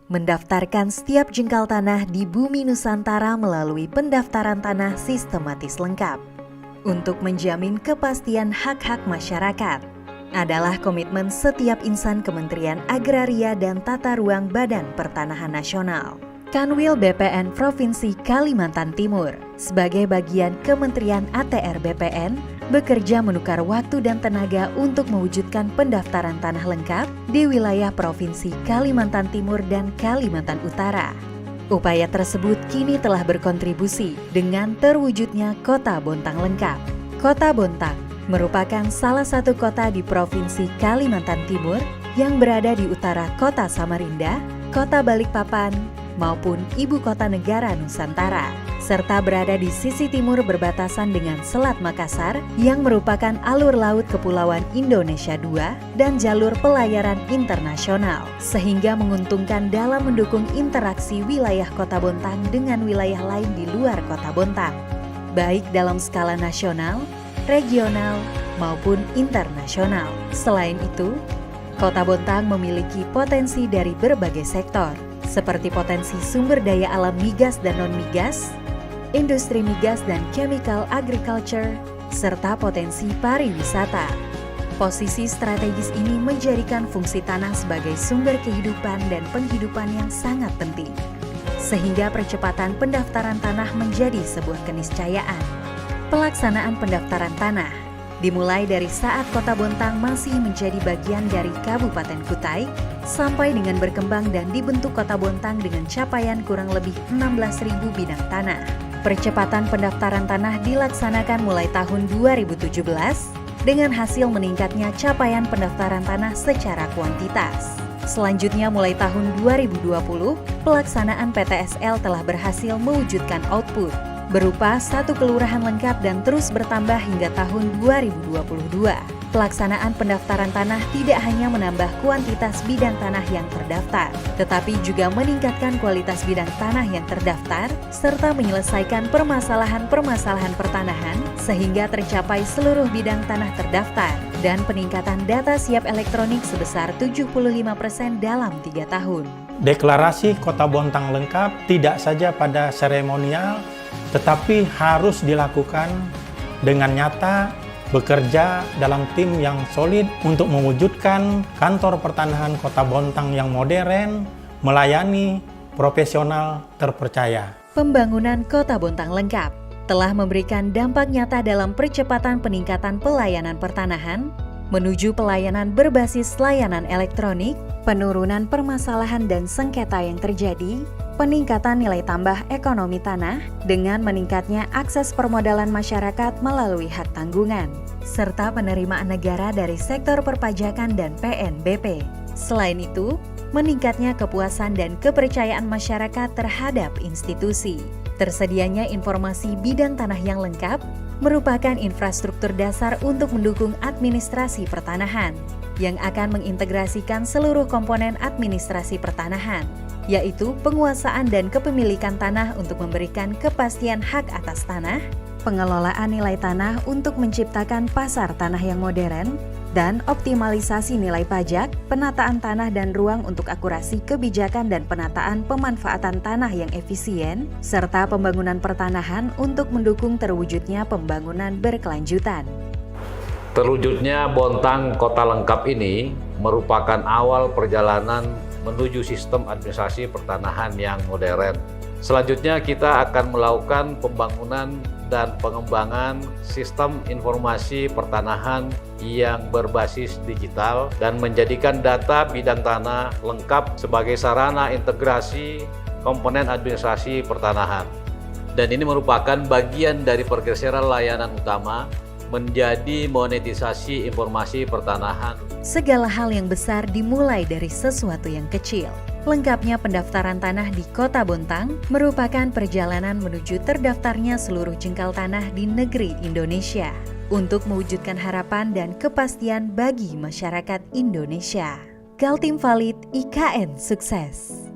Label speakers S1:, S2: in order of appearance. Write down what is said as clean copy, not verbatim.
S1: mendaftarkan setiap jengkal tanah di bumi Nusantara melalui pendaftaran tanah sistematis lengkap. Untuk menjamin kepastian hak-hak masyarakat, adalah komitmen setiap insan Kementerian Agraria dan Tata Ruang Badan Pertanahan Nasional. Kanwil BPN Provinsi Kalimantan Timur sebagai bagian Kementerian ATR BPN bekerja menukar waktu dan tenaga untuk mewujudkan pendaftaran tanah lengkap di wilayah Provinsi Kalimantan Timur dan Kalimantan Utara. Upaya tersebut kini telah berkontribusi dengan terwujudnya Kota Bontang lengkap. Kota Bontang merupakan salah satu kota di Provinsi Kalimantan Timur yang berada di utara Kota Samarinda, Kota Balikpapan, maupun Ibu Kota Negara Nusantara, serta berada di sisi timur berbatasan dengan Selat Makassar yang merupakan alur laut Kepulauan Indonesia II dan jalur pelayaran internasional, sehingga menguntungkan dalam mendukung interaksi wilayah Kota Bontang dengan wilayah lain di luar Kota Bontang, baik dalam skala nasional, regional, maupun internasional. Selain itu, Kota Bontang memiliki potensi dari berbagai sektor, seperti potensi sumber daya alam migas dan non-migas, industri migas dan chemical agriculture, serta potensi pariwisata. Posisi strategis ini menjadikan fungsi tanah sebagai sumber kehidupan dan penghidupan yang sangat penting, sehingga percepatan pendaftaran tanah menjadi sebuah keniscayaan. Pelaksanaan pendaftaran tanah dimulai dari saat Kota Bontang masih menjadi bagian dari Kabupaten Kutai, sampai dengan berkembang dan dibentuk Kota Bontang dengan capaian kurang lebih 16.000 bidang tanah. Percepatan pendaftaran tanah dilaksanakan mulai tahun 2017 dengan hasil meningkatnya capaian pendaftaran tanah secara kuantitas. Selanjutnya mulai tahun 2020, pelaksanaan PTSL telah berhasil mewujudkan output berupa 1 kelurahan lengkap dan terus bertambah hingga tahun 2022. Pelaksanaan pendaftaran tanah tidak hanya menambah kuantitas bidang tanah yang terdaftar, tetapi juga meningkatkan kualitas bidang tanah yang terdaftar, serta menyelesaikan permasalahan-permasalahan pertanahan sehingga tercapai seluruh bidang tanah terdaftar dan peningkatan data siap elektronik sebesar 75% dalam 3 tahun.
S2: Deklarasi Kota Bontang lengkap tidak saja pada seremonial, tetapi harus dilakukan dengan nyata, bekerja dalam tim yang solid untuk mewujudkan kantor pertanahan Kota Bontang yang modern, melayani, profesional, terpercaya.
S1: Pembangunan Kota Bontang lengkap telah memberikan dampak nyata dalam percepatan peningkatan pelayanan pertanahan, menuju pelayanan berbasis layanan elektronik, penurunan permasalahan dan sengketa yang terjadi, peningkatan nilai tambah ekonomi tanah dengan meningkatnya akses permodalan masyarakat melalui hak tanggungan, serta penerimaan negara dari sektor perpajakan dan PNBP. Selain itu, meningkatnya kepuasan dan kepercayaan masyarakat terhadap institusi. Tersedianya informasi bidang tanah yang lengkap merupakan infrastruktur dasar untuk mendukung administrasi pertanahan yang akan mengintegrasikan seluruh komponen administrasi pertanahan, yaitu penguasaan dan kepemilikan tanah untuk memberikan kepastian hak atas tanah, pengelolaan nilai tanah untuk menciptakan pasar tanah yang modern, dan optimalisasi nilai pajak, penataan tanah dan ruang untuk akurasi kebijakan dan penataan pemanfaatan tanah yang efisien, serta pembangunan pertanahan untuk mendukung terwujudnya pembangunan berkelanjutan.
S3: Terwujudnya Bontang Kota Lengkap ini merupakan awal perjalanan menuju sistem administrasi pertanahan yang modern. Selanjutnya kita akan melakukan pembangunan dan pengembangan sistem informasi pertanahan yang berbasis digital dan menjadikan data bidang tanah lengkap sebagai sarana integrasi komponen administrasi pertanahan. Dan ini merupakan bagian dari pergeseran layanan utama menjadi monetisasi informasi pertanahan.
S1: Segala hal yang besar dimulai dari sesuatu yang kecil. Lengkapnya pendaftaran tanah di Kota Bontang merupakan perjalanan menuju terdaftarnya seluruh jengkal tanah di negeri Indonesia untuk mewujudkan harapan dan kepastian bagi masyarakat Indonesia. Kaltim Valid IKN sukses.